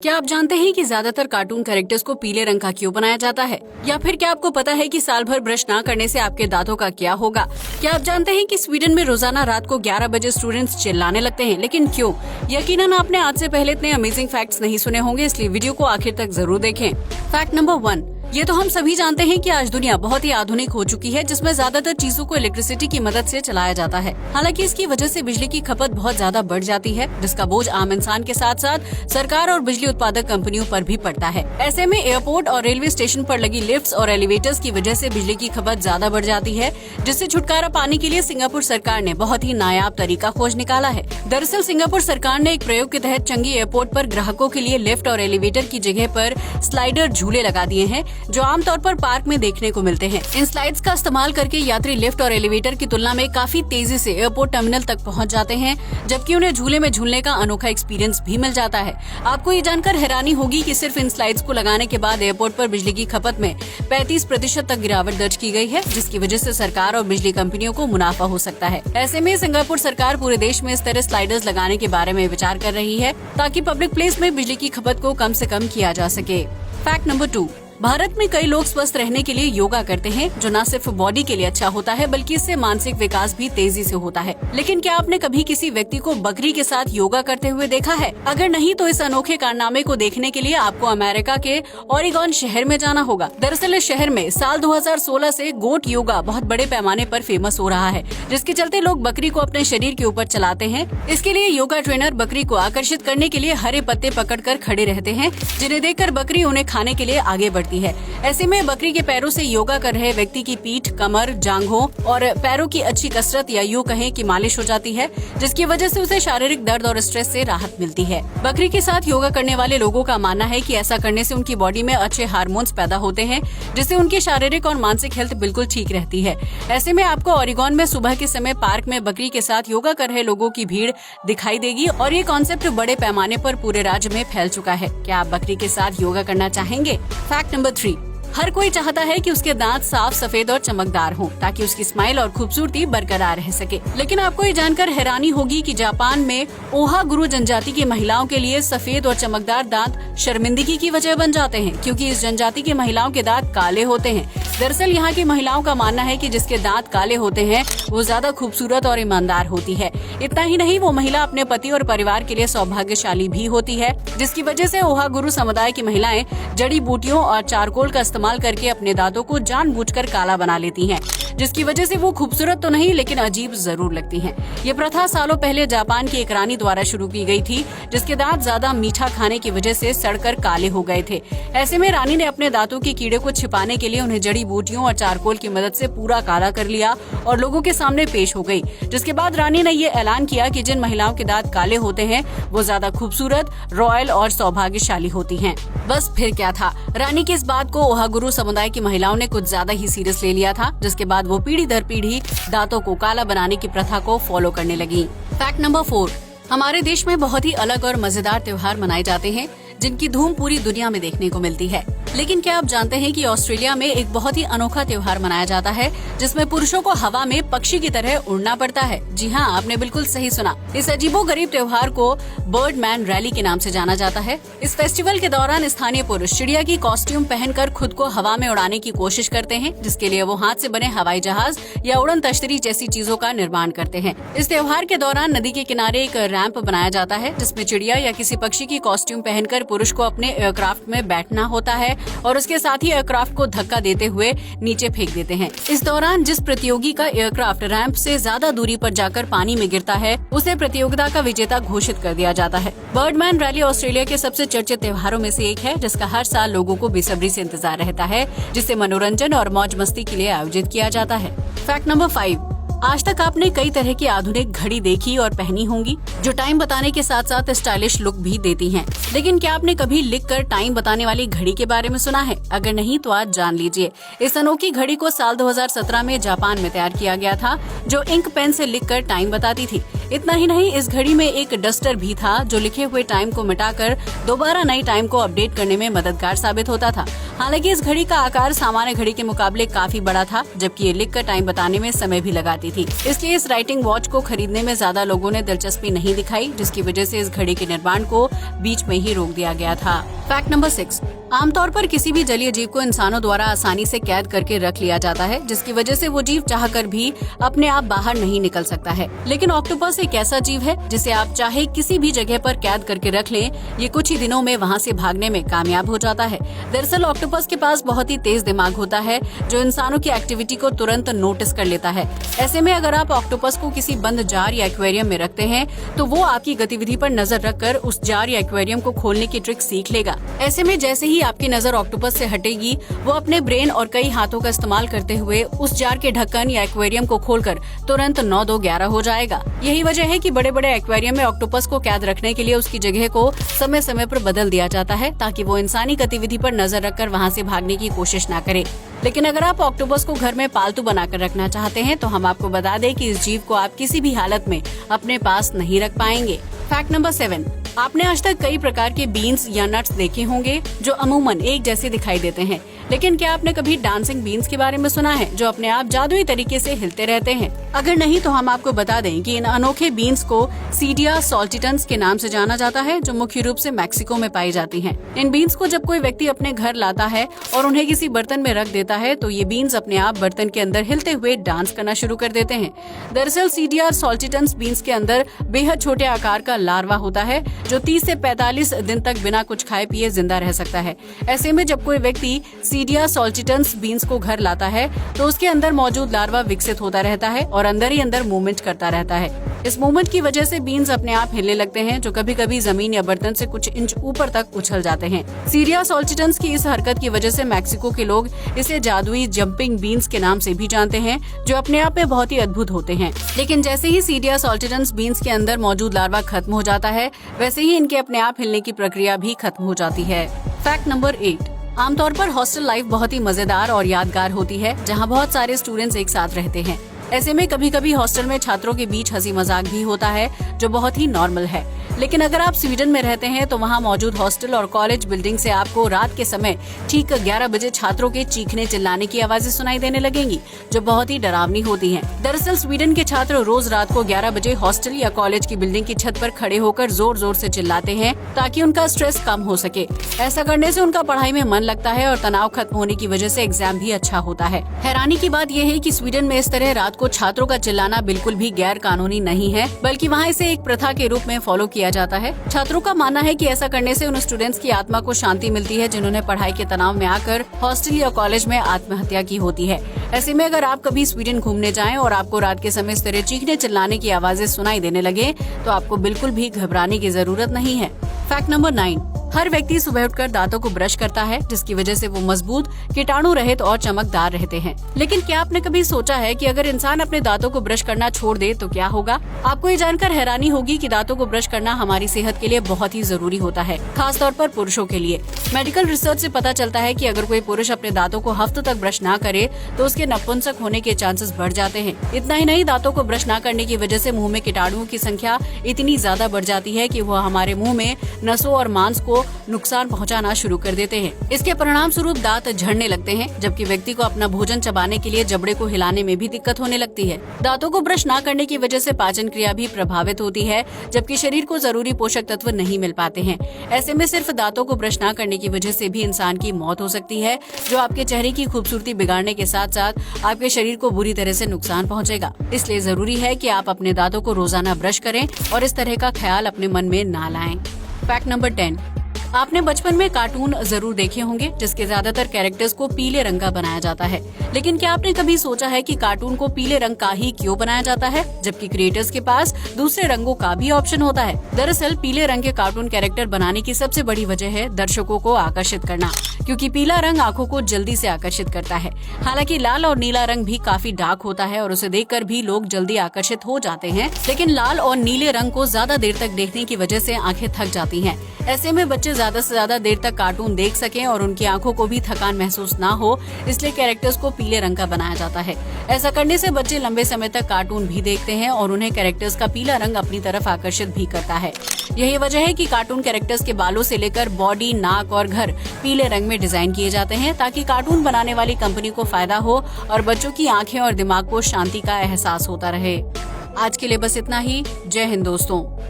क्या आप जानते हैं कि ज्यादातर कार्टून कैरेक्टर्स को पीले रंग का क्यों बनाया जाता है? या फिर क्या आपको पता है कि साल भर ब्रश ना करने से आपके दांतों का क्या होगा? क्या आप जानते हैं कि स्वीडन में रोजाना रात को 11 बजे स्टूडेंट्स चिल्लाने लगते हैं, लेकिन क्यों? यकीनन आपने आज से पहले इतने अमेजिंग फैक्ट्स नहीं सुने होंगे, इसलिए वीडियो को आखिर तक जरूर देखें। फैक्ट नंबर 1, ये तो हम सभी जानते हैं कि आज दुनिया बहुत ही आधुनिक हो चुकी है, जिसमें ज्यादातर चीजों को इलेक्ट्रिसिटी की मदद से चलाया जाता है। हालांकि इसकी वजह से बिजली की खपत बहुत ज्यादा बढ़ जाती है, जिसका बोझ आम इंसान के साथ साथ सरकार और बिजली उत्पादक कंपनियों पर भी पड़ता है। ऐसे में एयरपोर्ट और रेलवे स्टेशन पर लगी लिफ्ट्स और एलिवेटर्स की वजह से बिजली की खपत ज्यादा बढ़ जाती है, जिससे छुटकारा पाने के लिए सिंगापुर सरकार ने बहुत ही नायाब तरीका खोज निकाला है। दरअसल सिंगापुर सरकार ने एक प्रयोग के तहत चंगी एयरपोर्ट पर ग्राहकों के लिए लिफ्ट और एलिवेटर की जगह पर स्लाइडर झूले लगा दिए हैं, जो आमतौर पर पार्क में देखने को मिलते हैं। इन स्लाइड्स का इस्तेमाल करके यात्री लिफ्ट और एलिवेटर की तुलना में काफी तेजी से एयरपोर्ट टर्मिनल तक पहुंच जाते हैं, जबकि उन्हें झूले में झूलने का अनोखा एक्सपीरियंस भी मिल जाता है। आपको ये जानकर हैरानी होगी कि सिर्फ इन स्लाइड्स को लगाने के बाद एयरपोर्ट पर बिजली की खपत में 35% तक गिरावट दर्ज की गई है, जिसकी वजह से सरकार और बिजली कंपनियों को मुनाफा हो सकता है। ऐसे में सिंगापुर सरकार पूरे देश में इस तरह स्लाइडर्स लगाने के बारे में विचार कर रही है, ताकि पब्लिक प्लेस में बिजली की खपत को कम से कम किया जा सके। फैक्ट नंबर 2, भारत में कई लोग स्वस्थ रहने के लिए योगा करते हैं, जो न सिर्फ बॉडी के लिए अच्छा होता है बल्कि इससे मानसिक विकास भी तेजी से होता है। लेकिन क्या आपने कभी किसी व्यक्ति को बकरी के साथ योगा करते हुए देखा है? अगर नहीं तो इस अनोखे कारनामे को देखने के लिए आपको अमेरिका के ओरेगॉन शहर में जाना होगा। दरअसल इस शहर में साल 2016 से गोट योगा बहुत बड़े पैमाने पर फेमस हो रहा है, जिसके चलते लोग बकरी को अपने शरीर के ऊपर चलाते हैं। इसके लिए योगा ट्रेनर बकरी को आकर्षित करने के लिए हरे पत्ते पकड़कर खड़े रहते हैं, जिन्हें देखकर बकरी उन्हें खाने के लिए आगे बढ़ती है। ऐसे में बकरी के पैरों से योगा कर रहे व्यक्ति की पीठ, कमर, जांघों और पैरों की अच्छी कसरत या यूं कहें कि मालिश हो जाती है, जिसकी वजह से उसे शारीरिक दर्द और स्ट्रेस से राहत मिलती है। बकरी के साथ योगा करने वाले लोगों का मानना है कि ऐसा करने से उनकी बॉडी में अच्छे हार्मोन्स पैदा होते हैं, जिससे उनकी शारीरिक और मानसिक हेल्थ बिल्कुल ठीक रहती है। ऐसे में आपको ओरेगॉन में सुबह के समय पार्क में बकरी के साथ योगा कर रहे लोगों की भीड़ दिखाई देगी, और ये कॉन्सेप्ट बड़े पैमाने पर पूरे राज्य में फैल चुका है। क्या आप बकरी के साथ योगा करना चाहेंगे? फैक्ट नंबर 3, हर कोई चाहता है कि उसके दांत साफ, सफेद और चमकदार हों, ताकि उसकी स्माइल और खूबसूरती बरकरार रह सके। लेकिन आपको ये जानकर हैरानी होगी कि जापान में ओहागुरु जनजाति की महिलाओं के लिए सफेद और चमकदार दांत शर्मिंदगी की वजह बन जाते हैं, क्योंकि इस जनजाति की महिलाओं के दांत काले होते हैं। दरअसल यहाँ की महिलाओं का मानना है कि जिसके दांत काले होते हैं वो ज्यादा खूबसूरत और ईमानदार होती है। इतना ही नहीं, वो महिला अपने पति और परिवार के लिए सौभाग्यशाली भी होती है, जिसकी वजह से ओहागुरु समुदाय की महिलाएं जड़ी बूटियों और चारकोल का इस्तेमाल करके अपने दांतों को जानबूझकर काला बना लेती हैं, जिसकी वजह से वो खूबसूरत तो नहीं लेकिन अजीब जरूर लगती हैं। ये प्रथा सालों पहले जापान की एक रानी द्वारा शुरू की गई थी, जिसके दांत ज्यादा मीठा खाने की वजह से सड़कर काले हो गए थे। ऐसे में रानी ने अपने दांतों के कीड़े को छिपाने के लिए उन्हें जड़ी बूटियों और चारकोल की मदद से पूरा काला कर लिया और लोगों के सामने पेश हो गई। जिसके बाद रानी ने ये ऐलान किया कि जिन महिलाओं के दांत काले होते हैं वो ज्यादा खूबसूरत, रॉयल और सौभाग्यशाली होती हैं। बस फिर क्या था, रानी की इस बात को ओहागुरु समुदाय की महिलाओं ने कुछ ज्यादा ही सीरियस ले लिया था, जिसके बाद वो पीढ़ी दर पीढ़ी दांतों को काला बनाने की प्रथा को फॉलो करने लगी। फैक्ट नंबर 4, हमारे देश में बहुत ही अलग और मजेदार त्योहार मनाए जाते हैं, जिनकी धूम पूरी दुनिया में देखने को मिलती है। लेकिन क्या आप जानते हैं कि ऑस्ट्रेलिया में एक बहुत ही अनोखा त्योहार मनाया जाता है, जिसमें पुरुषों को हवा में पक्षी की तरह उड़ना पड़ता है। जी हाँ, आपने बिल्कुल सही सुना। इस अजीबोगरीब त्योहार को बर्डमैन रैली के नाम से जाना जाता है। इस फेस्टिवल के दौरान स्थानीय पुरुष चिड़िया की कॉस्ट्यूम पहनकर खुद को हवा में उड़ाने की कोशिश करते हैं, जिसके लिए वो हाथ से बने हवाई जहाज या उड़न तश्तरी जैसी चीजों का निर्माण करते हैं। इस त्योहार के दौरान नदी के किनारे एक रैंप बनाया जाता है, जिसमें चिड़िया या किसी पक्षी की कॉस्ट्यूम पहनकर पुरुष को अपने एयरक्राफ्ट में बैठना होता है और उसके साथ ही एयरक्राफ्ट को धक्का देते हुए नीचे फेंक देते हैं। इस दौरान जिस प्रतियोगी का एयरक्राफ्ट रैंप से ज्यादा दूरी पर जाकर पानी में गिरता है, उसे प्रतियोगिता का विजेता घोषित कर दिया जाता है। बर्डमैन रैली ऑस्ट्रेलिया के सबसे चर्चित त्योहारों में से एक है, जिसका हर साल लोगों को बेसब्री से इंतजार रहता है, जिसे मनोरंजन और मौज मस्ती के लिए आयोजित किया जाता है। फैक्ट नंबर 5, आज तक आपने कई तरह की आधुनिक घड़ी देखी और पहनी होंगी, जो टाइम बताने के साथ साथ स्टाइलिश लुक भी देती हैं। लेकिन क्या आपने कभी लिखकर टाइम बताने वाली घड़ी के बारे में सुना है? अगर नहीं तो आज जान लीजिए। इस अनोखी घड़ी को साल 2017 में जापान में तैयार किया गया था, जो इंक पेन से लिखकर टाइम बताती थी। इतना ही नहीं, इस घड़ी में एक डस्टर भी था जो लिखे हुए टाइम को मिटाकर दोबारा नई टाइम को अपडेट करने में मददगार साबित होता था। हालांकि इस घड़ी का आकार सामान्य घड़ी के मुकाबले काफी बड़ा था, जबकि ये लिखकर टाइम बताने में समय भी लगाती थी। इसलिए इस राइटिंग वॉच को खरीदने में ज्यादा लोगों ने दिलचस्पी नहीं दिखाई, जिसकी वजह से इस घड़ी के निर्माण को बीच में ही रोक दिया गया था। फैक्ट नंबर 6, आमतौर पर किसी भी जलीय जीव को इंसानों द्वारा आसानी से कैद करके रख लिया जाता है, जिसकी वजह से वो जीव चाहकर भी अपने आप बाहर नहीं निकल सकता है। लेकिन ऑक्टोपस एक ऐसा जीव है जिसे आप चाहे किसी भी जगह पर कैद करके रख लें, ये कुछ ही दिनों में वहाँ से भागने में कामयाब हो जाता है। दरअसल ऑक्टोपस के पास बहुत ही तेज दिमाग होता है जो इंसानों की एक्टिविटी को तुरंत नोटिस कर लेता है। ऐसे में अगर आप ऑक्टोपस को किसी बंद जार या एक्वेरियम में रखते हैं तो वो आपकी गतिविधि पर नजर रखकर उस जार या एक्वेरियम को खोलने की ट्रिक सीख लेगा। ऐसे में जैसे ही आपकी नजर ऑक्टोपस से हटेगी, वो अपने ब्रेन और कई हाथों का इस्तेमाल करते हुए उस जार के ढक्कन या एक्वेरियम को खोलकर तुरंत 9, 2, 11 हो जाएगा। यही वजह है कि बड़े बड़े एक्वेरियम में ऑक्टोपस को कैद रखने के लिए उसकी जगह को समय समय पर बदल दिया जाता है, ताकि वो इंसानी गतिविधि पर नजर रखकर वहाँ से भागने की कोशिश न करे। लेकिन अगर आप ऑक्टोपस को घर में पालतू बनाकर रखना चाहते हैं तो हम आपको बता दें कि इस जीव को आप किसी भी हालत में अपने पास नहीं रख पाएंगे। फैक्ट नंबर 7, आपने आज तक कई प्रकार के बीन्स या नट्स देखे होंगे जो अमूमन एक जैसे दिखाई देते हैं, लेकिन क्या आपने कभी डांसिंग बीन्स के बारे में सुना है जो अपने आप जादुई तरीके से हिलते रहते हैं? अगर नहीं तो हम आपको बता दें कि इन अनोखे बीन्स को सीडिया सॉल्टिटन्स के नाम से जाना जाता है, जो मुख्य रूप से मैक्सिको में पाई जाती हैं। इन बीन्स को जब कोई व्यक्ति अपने घर लाता है और उन्हें किसी बर्तन में रख देता है तो ये बीन्स अपने आप बर्तन के अंदर हिलते हुए डांस करना शुरू कर देते हैं। दरअसल सीडिया सॉल्टिटन्स बीन्स के अंदर बेहद छोटे आकार का लार्वा होता है जो 30 से 45 दिन तक बिना कुछ खाए पिए जिंदा रह सकता है। ऐसे में जब कोई व्यक्ति सीडिया सॉल्टिटन्स बीन्स को घर लाता है तो उसके अंदर मौजूद लार्वा विकसित होता रहता है और अंदर ही अंदर मूवमेंट करता रहता है। इस मूवमेंट की वजह से बीन्स अपने आप हिलने लगते हैं, जो कभी कभी जमीन या बर्तन से कुछ इंच ऊपर तक उछल जाते हैं। सीडिया सॉल्टिटन्स की इस हरकत की वजह से मैक्सिको के लोग इसे जादुई जंपिंग बीन्स के नाम से भी जानते हैं, जो अपने आप में बहुत ही अद्भुत होते हैं। लेकिन जैसे ही सीडिया सॉल्टिटन्स बीन्स के अंदर मौजूद लार्वा खत्म हो जाता है, वैसे ही इनके अपने आप हिलने की प्रक्रिया भी खत्म हो जाती है। फैक्ट नंबर 8, आमतौर पर हॉस्टल लाइफ बहुत ही मजेदार और यादगार होती है, जहां बहुत सारे स्टूडेंट्स एक साथ रहते हैं। ऐसे में कभी कभी हॉस्टल में छात्रों के बीच हंसी मजाक भी होता है, जो बहुत ही नॉर्मल है। लेकिन अगर आप स्वीडन में रहते हैं तो वहाँ मौजूद हॉस्टल और कॉलेज बिल्डिंग से आपको रात के समय ठीक 11 बजे छात्रों के चीखने चिल्लाने की आवाजें सुनाई देने लगेंगी, जो बहुत ही डरावनी होती हैं। दरअसल स्वीडन के छात्र रोज रात को 11 बजे हॉस्टल या कॉलेज की बिल्डिंग की छत पर खड़े होकर जोर जोर से चिल्लाते हैं ताकि उनका स्ट्रेस कम हो सके। ऐसा करने से उनका पढ़ाई में मन लगता है और तनाव खत्म होने की वजह से एग्जाम भी अच्छा होता है। हैरानी की बात यह है कि स्वीडन में इस तरह रात को छात्रों का चिल्लाना बिल्कुल भी गैर कानूनी नहीं है, बल्कि वहाँ इसे एक प्रथा के रूप में फॉलो किया जाता है। छात्रों का मानना है कि ऐसा करने से उन स्टूडेंट्स की आत्मा को शांति मिलती है जिन्होंने पढ़ाई के तनाव में आकर हॉस्टल या कॉलेज में आत्महत्या की होती है। ऐसे में अगर आप कभी स्वीडन घूमने जाएं और आपको रात के समय इस तरह चीखने चिल्लाने की आवाजें सुनाई देने लगे तो आपको बिल्कुल भी घबराने की जरूरत नहीं है। फैक्ट नंबर 9, हर व्यक्ति सुबह उठकर दांतों को ब्रश करता है, जिसकी वजह से वो मजबूत, कीटाणु रहित और चमकदार रहते हैं। लेकिन क्या आपने कभी सोचा है कि अगर इंसान अपने दांतों को ब्रश करना छोड़ दे तो क्या होगा? आपको ये जानकर हैरानी होगी कि दांतों को ब्रश करना हमारी सेहत के लिए बहुत ही जरूरी होता है, खासतौर पर पुरुषों के लिए। मेडिकल रिसर्च से पता चलता है कि अगर कोई पुरुष अपने दांतों को हफ्तों तक ब्रश ना करे तो उसके नपुंसक होने के चांसेस बढ़ जाते हैं। इतना ही नहीं, दांतों को ब्रश न करने की वजह से मुंह में कीटाणुओं की संख्या इतनी ज्यादा बढ़ जाती है कि वह हमारे मुंह में नसों और मांस को नुकसान पहुंचाना शुरू कर देते हैं। इसके परिणाम स्वरूप दांत झड़ने लगते हैं, जबकि व्यक्ति को अपना भोजन चबाने के लिए जबड़े को हिलाने में भी दिक्कत होने लगती है। दांतों को ब्रश न करने की वजह से पाचन क्रिया भी प्रभावित होती है, जबकि शरीर को जरूरी पोषक तत्व नहीं मिल पाते हैं। ऐसे में सिर्फ दांतों को ब्रश न करने की वजह से भी इंसान की मौत हो सकती है, जो आपके चेहरे की खूबसूरती बिगाड़ने के साथ साथ आपके शरीर को बुरी तरह से नुकसान पहुँचेगा। इसलिए जरूरी है कि आप अपने दांतों को रोजाना ब्रश करें और इस तरह का ख्याल अपने मन में ना लाएं। फैक्ट नंबर 10, आपने बचपन में कार्टून जरूर देखे होंगे जिसके ज्यादातर कैरेक्टर्स को पीले रंग का बनाया जाता है। लेकिन क्या आपने कभी सोचा है कि कार्टून को पीले रंग का ही क्यों बनाया जाता है, जबकि क्रिएटर्स के पास दूसरे रंगों का भी ऑप्शन होता है? दरअसल पीले रंग के कार्टून कैरेक्टर बनाने की सबसे बड़ी वजह है दर्शकों को आकर्षित करना, क्योंकि पीला रंग आंखों को जल्दी से आकर्षित करता है। हालांकि लाल और नीला रंग भी काफी डार्क होता है और उसे देखकर भी लोग जल्दी आकर्षित हो जाते हैं, लेकिन लाल और नीले रंग को ज्यादा देर तक देखने की वजह से आंखें थक जाती हैं। ऐसे में बच्चे ज्यादा से ज्यादा देर तक कार्टून देख सकें और उनकी आंखों को भी थकान महसूस ना हो, इसलिए कैरेक्टर्स को पीले रंग का बनाया जाता है। ऐसा करने से बच्चे लंबे समय तक कार्टून भी देखते हैं और उन्हें कैरेक्टर्स का पीला रंग अपनी तरफ आकर्षित भी करता है। यही वजह है कि कार्टून कैरेक्टर्स के बालों से लेकर बॉडी, नाक और घर पीले रंग में डिजाइन किए जाते हैं, ताकि कार्टून बनाने वाली कंपनी को फायदा हो और बच्चों की आंखें और दिमाग को शांति का एहसास होता रहे। आज के लिए बस इतना ही। जय हिंद दोस्तों।